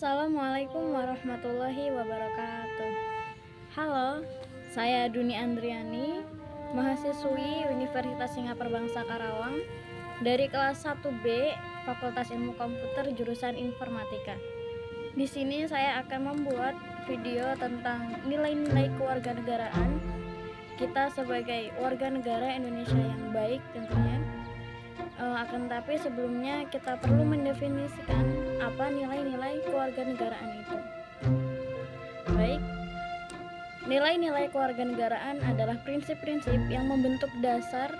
Assalamualaikum warahmatullahi wabarakatuh. Halo, saya Duni Andriani, mahasiswi Universitas Singapura Bangsa Karawang dari kelas 1B Fakultas Ilmu Komputer jurusan Informatika. Di sini saya akan membuat video tentang nilai-nilai kewarganegaraan kita sebagai warga negara Indonesia yang baik tentunya. Akan tetapi sebelumnya kita perlu mendefinisikan apa nilai-nilai kewarganegaraan itu. Baik, nilai-nilai kewarganegaraan adalah prinsip-prinsip yang membentuk dasar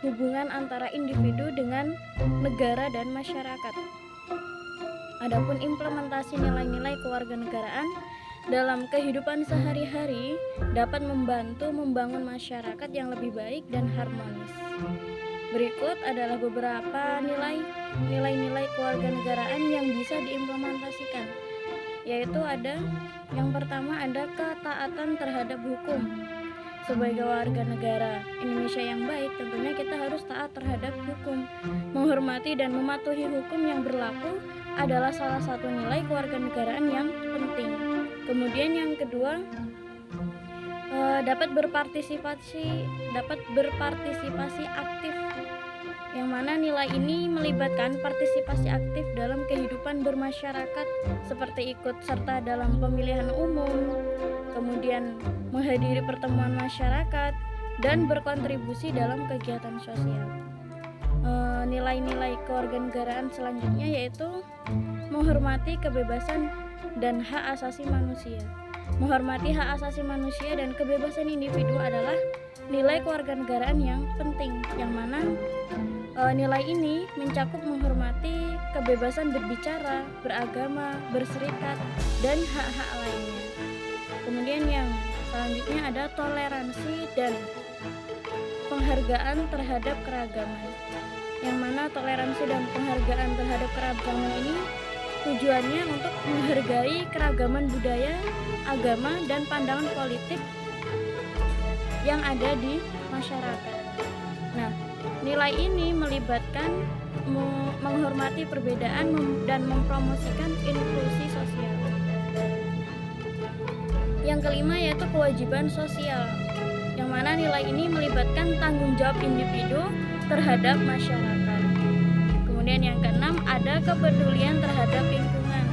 hubungan antara individu dengan negara dan masyarakat. Adapun implementasi nilai-nilai kewarganegaraan dalam kehidupan sehari-hari dapat membantu membangun masyarakat yang lebih baik dan harmonis. Berikut adalah beberapa nilai-nilai kewarganegaraan yang bisa diimplementasikan, yaitu yang pertama ada ketaatan terhadap hukum. Sebagai warga negara Indonesia yang baik, tentunya kita harus taat terhadap hukum. Menghormati dan mematuhi hukum yang berlaku adalah salah satu nilai kewarganegaraan yang penting. Kemudian yang kedua, dapat berpartisipasi aktif, yang mana nilai ini melibatkan partisipasi aktif dalam kehidupan bermasyarakat seperti ikut serta dalam pemilihan umum, kemudian menghadiri pertemuan masyarakat, dan berkontribusi dalam kegiatan sosial. Nilai-nilai kewarganegaraan selanjutnya yaitu menghormati kebebasan dan hak asasi manusia. Menghormati hak asasi manusia dan kebebasan individu adalah nilai kewarganegaraan yang penting, yang mana nilai ini mencakup menghormati kebebasan berbicara, beragama, berserikat, dan hak-hak lainnya. Kemudian yang selanjutnya ada toleransi dan penghargaan terhadap keragaman, yang mana toleransi dan penghargaan terhadap keragaman ini tujuannya untuk menghargai keragaman budaya, agama, dan pandangan politik yang ada di masyarakat. Nah, nilai ini melibatkan menghormati perbedaan dan mempromosikan inklusi sosial. Yang kelima yaitu kewajiban sosial, yang mana nilai ini melibatkan tanggung jawab individu terhadap masyarakat. Kemudian yang keenam ada kepedulian terhadap lingkungan,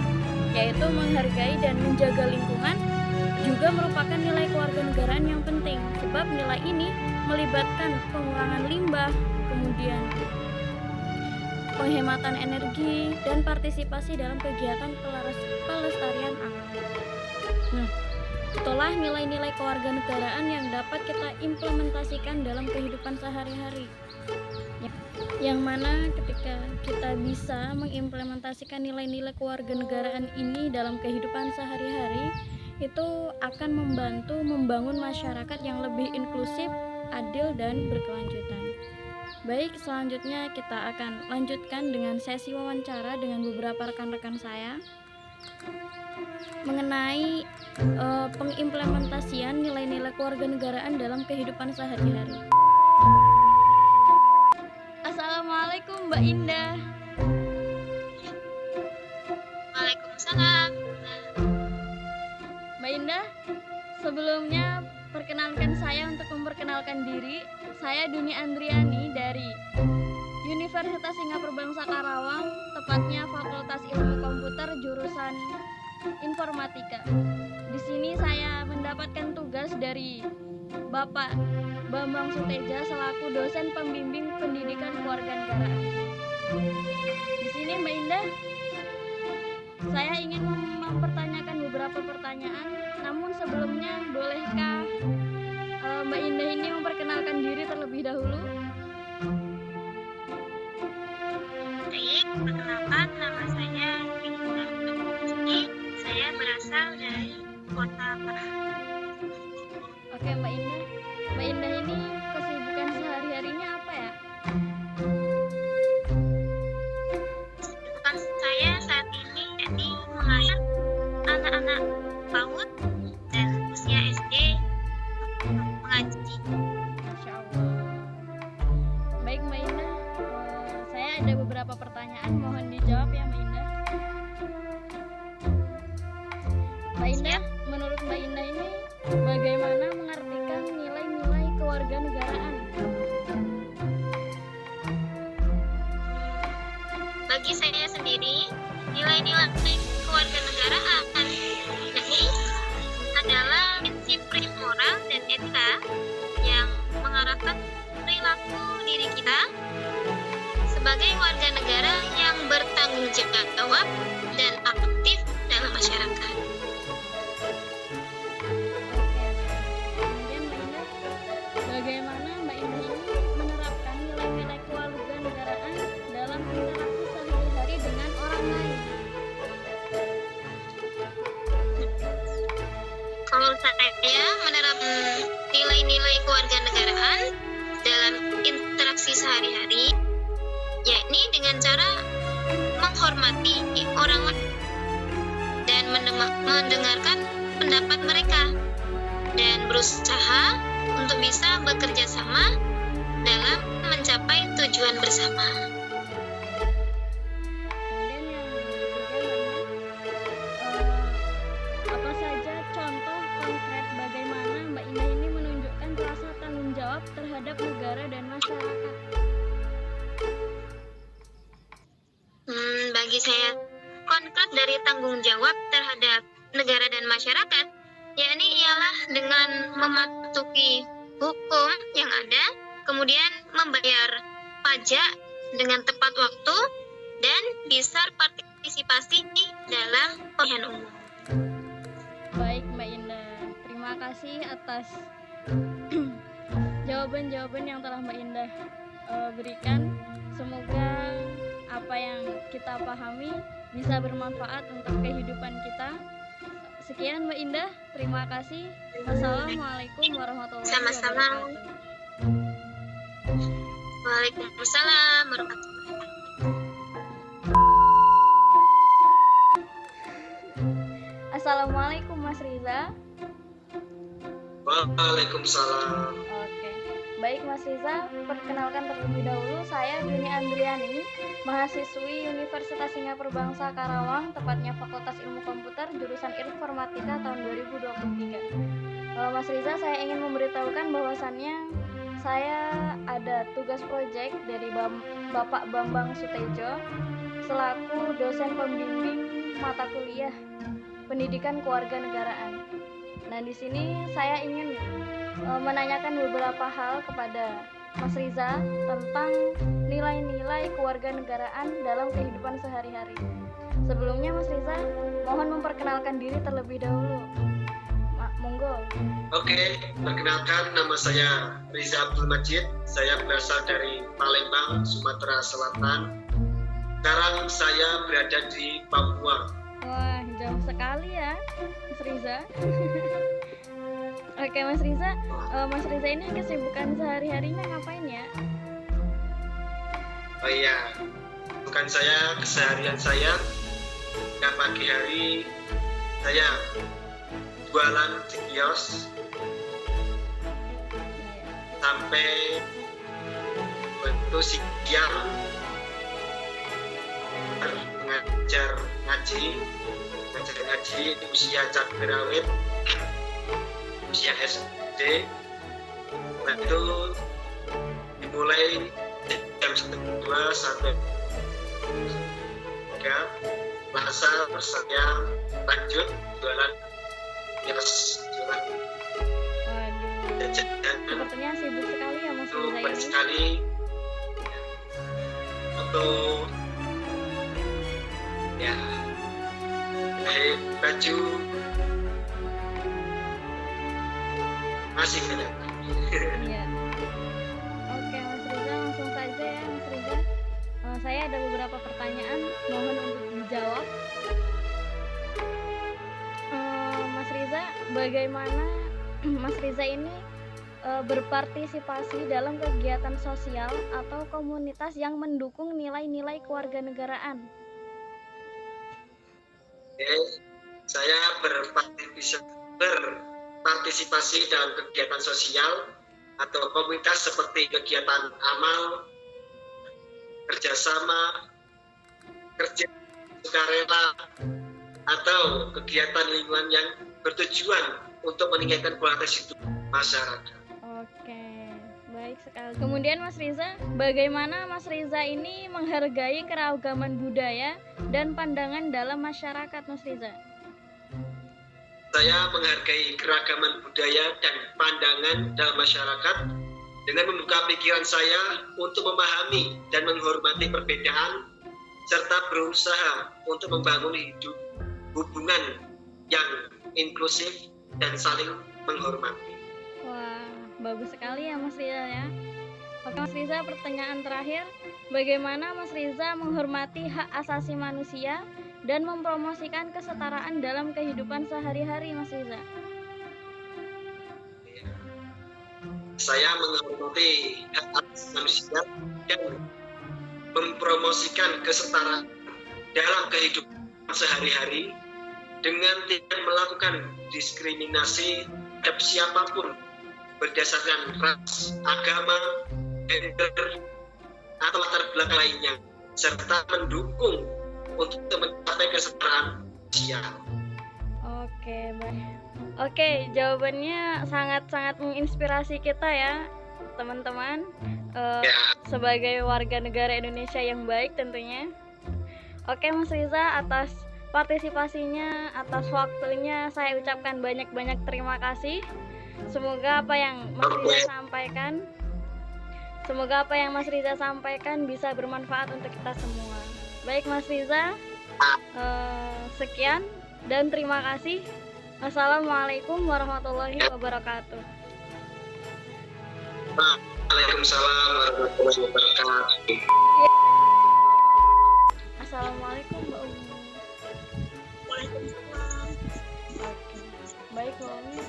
yaitu menghargai dan menjaga lingkungan juga merupakan nilai kewarganegaraan yang penting, sebab nilai ini melibatkan pengurangan limbah, kemudian penghematan energi, dan partisipasi dalam kegiatan pelestarian alam. Nah, itulah nilai-nilai kewarganegaraan yang dapat kita implementasikan dalam kehidupan sehari-hari, yang mana ketika kita bisa mengimplementasikan nilai-nilai kewarganegaraan ini dalam kehidupan sehari-hari, itu akan membantu membangun masyarakat yang lebih inklusif, adil, dan berkelanjutan. Baik, selanjutnya kita akan lanjutkan dengan sesi wawancara dengan beberapa rekan-rekan saya mengenai pengimplementasian nilai-nilai kewarganegaraan dalam kehidupan sehari-hari. Assalamualaikum Mbak Indah. Waalaikumsalam. Mbak Indah, sebelumnya perkenalkan saya untuk memperkenalkan diri. Saya Duni Andriani dari Universitas Singapura Bangsa Karawang, tepatnya Fakultas Ilmu Komputer jurusan Informatika. Di sini saya mendapatkan tugas dari Bapak Bambang Suteja selaku dosen pembimbing pendidikan kewarganegaraan. Di sini Mbak Indah, saya ingin mempertanyakan beberapa pertanyaan. Namun sebelumnya, bolehkah Mbak Indah ini memperkenalkan diri terlebih dahulu? Baik, perkenalkan nama saya Indah Tubuski. Saya berasal dari Kota Parahat. Oke Mbak Indah. Mbak Indah ini kesibukan sehari-harinya apa ya? Kesibukan saya saat ini yakni mengajar anak-anak PAUD dan usia SD mengaji. Masya Allah. Baik Mbak Indah, saya ada beberapa pertanyaan, mohon dijawab ya Mbak Indah. bagi saya sendiri, nilai-nilai kewarganegaraan ini adalah prinsip moral dan etika yang mengarahkan perilaku diri kita sebagai warga negara yang bertanggung jawab dan aktif dalam masyarakat. Kemudian Mbak Indah, bagaimana Mbak Indah ini menerapkan nilai-nilai kewarganegaraan dalam interaksi sehari-hari dengan orang lain? Kalau saya menerapkan nilai-nilai kewarganegaraan dalam interaksi sehari-hari, yakni dengan cara menghormati orang lain dan mendengarkan pendapat mereka dan berusaha untuk bisa bekerja sama dalam mencapai tujuan bersama. Kemudian yang ketiga, apa saja contoh konkret bagaimana Mbak Indah ini menunjukkan rasa tanggung jawab terhadap negara dan masyarakat? Bagi saya, konkret dari tanggung jawab terhadap negara dan masyarakat, yakni ialah dengan mematuhi hukum yang ada, kemudian membayar pajak dengan tepat waktu, dan bisa partisipasi dalam pemilihan umum. Baik Mbak Indah, terima kasih atas jawaban-jawaban yang telah Mbak Indah berikan. Semoga apa yang kita pahami bisa bermanfaat untuk kehidupan kita. Sekian Mbak Indah, terima kasih. Assalamualaikum warahmatullahi Sama-sama. wabarakatuh. Waalaikumsalam warahmatullahi wabarakatuh. Assalamualaikum Mas Riza. Waalaikumsalam. Oke, baik Mas Riza, perkenalkan terlebih dahulu, saya Duni Andriani, mahasiswi Universitas Singapura Bangsa Karawang, tepatnya Fakultas Ilmu Komputer, jurusan Informatika tahun 2023. Mas Riza, saya ingin memberitahukan bahwasannya saya ada tugas proyek dari Bapak Bambang Sutejo selaku dosen pembimbing mata kuliah Pendidikan Kewarganegaraan. Nah, di sini saya ingin menanyakan beberapa hal kepada Mas Riza tentang nilai-nilai kewarganegaraan dalam kehidupan sehari-hari. Sebelumnya Mas Riza, mohon memperkenalkan diri terlebih dahulu. Monggo. Oke, perkenalkan nama saya Riza Abdul Majid. Saya berasal dari Palembang, Sumatera Selatan. Sekarang saya berada di Papua. Wah, jauh sekali ya, Mas Riza. Oke, Mas Riza, Mas Riza ini kesibukan sehari-harinya ngapain ya? Oh iya, bukan saya, keseharian saya. Pagi hari saya jualan di kios sampai waktu siang mengajar ngaji usia cabai rawit, usia SD. Nah, itu dimulai jam 2 sampai 3. Masa saya lanjut jualan Waduh, jajan sepertinya sibuk sekali ya Mas itu Riza banyak ini. sekali untuk ya jahit baju masih banyak. Iya. Oke, Mas Riza, langsung saja ya Mas Riza. Saya ada beberapa pertanyaan, mohon untuk dijawab. Mas Riza, bagaimana Mas Riza ini berpartisipasi dalam kegiatan sosial atau komunitas yang mendukung nilai-nilai kewarganegaraan? Oke, saya berpartisipasi dalam kegiatan sosial atau komunitas seperti kegiatan amal, kerjasama, kerja sukarela, atau kegiatan lingkungan yang bertujuan untuk meningkatkan kualitas hidup masyarakat. Oke, baik sekali. Kemudian Mas Riza, bagaimana Mas Riza ini menghargai keragaman budaya dan pandangan dalam masyarakat, Mas Riza? Saya menghargai keragaman budaya dan pandangan dalam masyarakat dengan membuka pikiran saya untuk memahami dan menghormati perbedaan serta berusaha untuk membangun hubungan yang inklusif dan saling menghormati. Wah, bagus sekali ya Mas Riza ya. Oke Mas Riza, pertanyaan terakhir, bagaimana Mas Riza menghormati hak asasi manusia dan mempromosikan kesetaraan dalam kehidupan sehari-hari, Mas Riza? Saya menghormati hak asasi manusia dan mempromosikan kesetaraan dalam kehidupan sehari-hari dengan tidak melakukan diskriminasi terhadap siapapun berdasarkan ras, agama, gender, atau latar belakang lainnya, serta mendukung untuk mencapai kesetaraan sosial. Oke, baik. Oke, jawabannya sangat-sangat menginspirasi kita ya, teman-teman. Sebagai warga negara Indonesia yang baik tentunya. Oke, Mas Riza, atas partisipasinya, atas waktunya saya ucapkan banyak-banyak terima kasih. Semoga apa yang Mas Riza sampaikan bisa bermanfaat untuk kita semua. Baik Mas Riza, sekian dan terima kasih. Assalamualaikum warahmatullahi wabarakatuh. Waalaikumsalam warahmatullahi wabarakatuh. Assalamualaikum Mbak Umi. Waalaikumsalam. Oke. Baik Mbak Umi,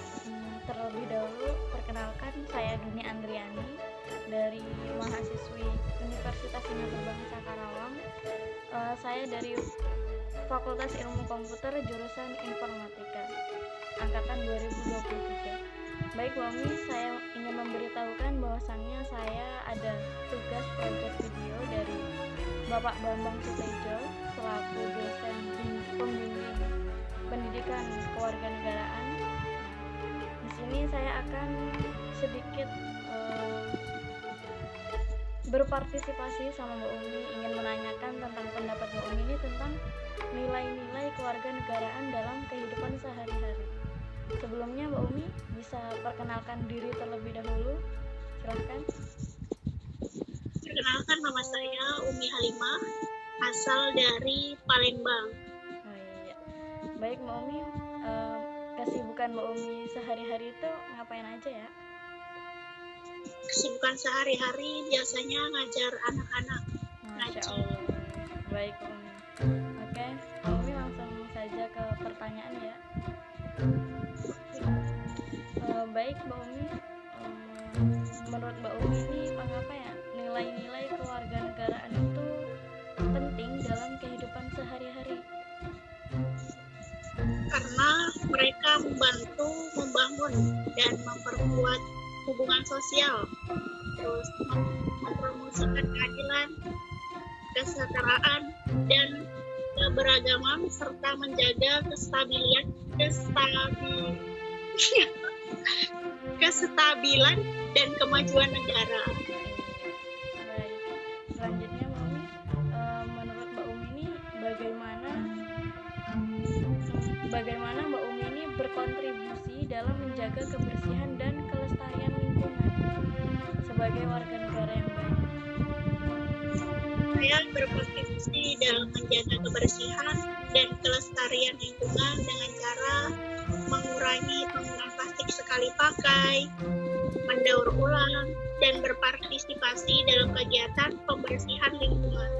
terlebih dahulu perkenalkan saya Duni Andriani dari mahasiswi Universitas Singapura Bangsa Karawang. Saya dari Fakultas Ilmu Komputer jurusan Informatika angkatan 2023. Baik Mbak Umi, saya ingin memberitahukan bahwasannya saya ada tugas proyek video dari Bapak Bambang Sutejo selaku dosen pembimbing pendidikan kewarganegaraan. Di sini saya akan sedikit berpartisipasi sama Mbak Umi, ingin menanyakan tentang pendapat Mbak Umi ini tentang nilai-nilai kewarganegaraan dalam kehidupan sehari-hari. Sebelumnya Mbak Umi bisa perkenalkan diri terlebih dahulu, silahkan. Perkenalkan, nama saya Umi Halimah, asal dari Palembang. Oh, iya. Baik Mbak Umi, kesibukan Mbak Umi sehari-hari itu ngapain aja ya? Kesibukan sehari-hari biasanya ngajar anak-anak. Masya Allah. Baik Mbak Umi. Oke, Mbak Umi langsung saja ke pertanyaan ya. Baik Mbak Umi, menurut Mbak Umi ini mengapa ya nilai-nilai kewarganegaraan itu penting dalam kehidupan sehari-hari? Karena mereka membantu membangun dan memperkuat hubungan sosial, terus mempromosikan keadilan, kesetaraan, dan keberagaman, serta menjaga kestabilan dan kemajuan negara. Baik, selanjutnya Mbak Umi, menurut Mbak Umi ini bagaimana Mbak Umi ini berkontribusi dalam menjaga kebersihan dan kelestarian lingkungan sebagai warga negara yang baik? Saya berkontribusi dalam menjaga kebersihan dan kelestarian lingkungan dengan cara mengurangi penggunaan plastik sekali pakai, mendaur ulang, dan berpartisipasi dalam kegiatan pembersihan lingkungan.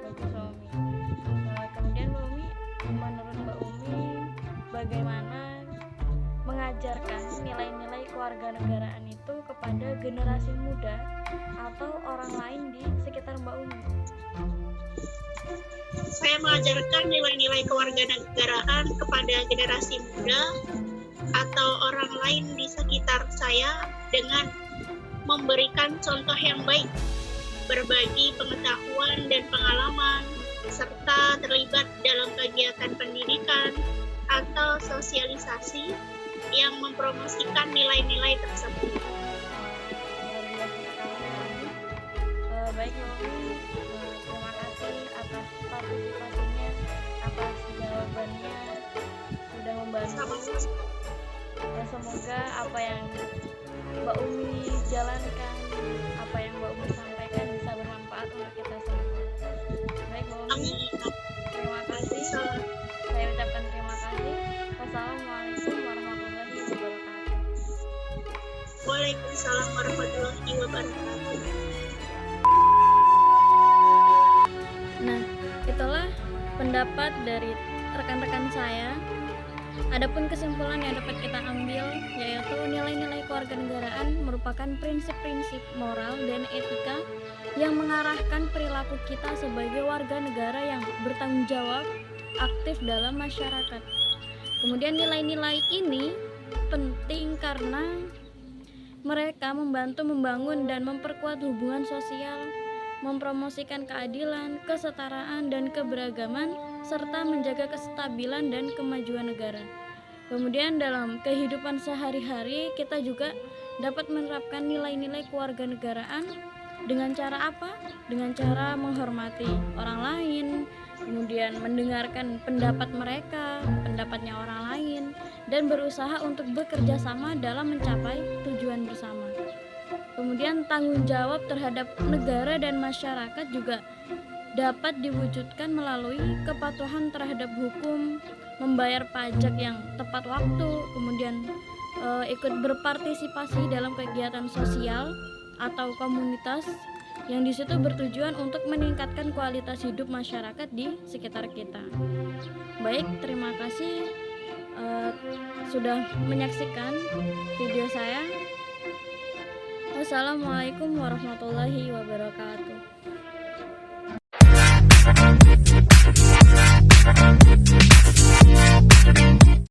Bagus Mbak Umi. Kemudian Mbak Umi, menurut Mbak Umi bagaimana mengajarkan nilai-nilai kewarganegaraan itu kepada generasi muda atau orang lain di sekitar Mbak Umi? Saya mengajarkan nilai-nilai kewarganegaraan kepada generasi muda atau orang lain di sekitar saya dengan memberikan contoh yang baik, berbagi pengetahuan dan pengalaman, serta terlibat dalam kegiatan pendidikan atau sosialisasi yang mempromosikan nilai-nilai tersebut. Baik Bu Umi, terima kasih atas partisipasinya, atas jawabannya, sudah membantu. Ya, semoga apa yang Mbak Umi jalankan, apa yang Mbak Umi sampaikan bisa bermanfaat untuk kita semua. Baik Bu Umi, terima kasih. Saya ucapkan terima kasih. Wassalamualaikum warahmatullahi wabarakatuh. Waalaikumsalam warahmatullahi wabarakatuh. Nah, itulah pendapat dari rekan-rekan saya. Adapun kesimpulan yang dapat kita ambil yaitu nilai-nilai kewarganegaraan merupakan prinsip-prinsip moral dan etika yang mengarahkan perilaku kita sebagai warga negara yang bertanggung jawab aktif dalam masyarakat. Kemudian nilai-nilai ini penting karena mereka membantu membangun dan memperkuat hubungan sosial, mempromosikan keadilan, kesetaraan, dan keberagaman, serta menjaga kestabilan dan kemajuan negara. Kemudian dalam kehidupan sehari-hari kita juga dapat menerapkan nilai-nilai kewarganegaraan dengan cara apa? Dengan cara menghormati orang lain, kemudian mendengarkan pendapat mereka, pendapatnya orang lain, dan berusaha untuk bekerja sama dalam mencapai tujuan bersama. Kemudian tanggung jawab terhadap negara dan masyarakat juga dapat diwujudkan melalui kepatuhan terhadap hukum, membayar pajak yang tepat waktu, kemudian ikut berpartisipasi dalam kegiatan sosial atau komunitas yang di situ bertujuan untuk meningkatkan kualitas hidup masyarakat di sekitar kita. Baik, terima kasih sudah menyaksikan video saya. Wassalamualaikum warahmatullahi wabarakatuh.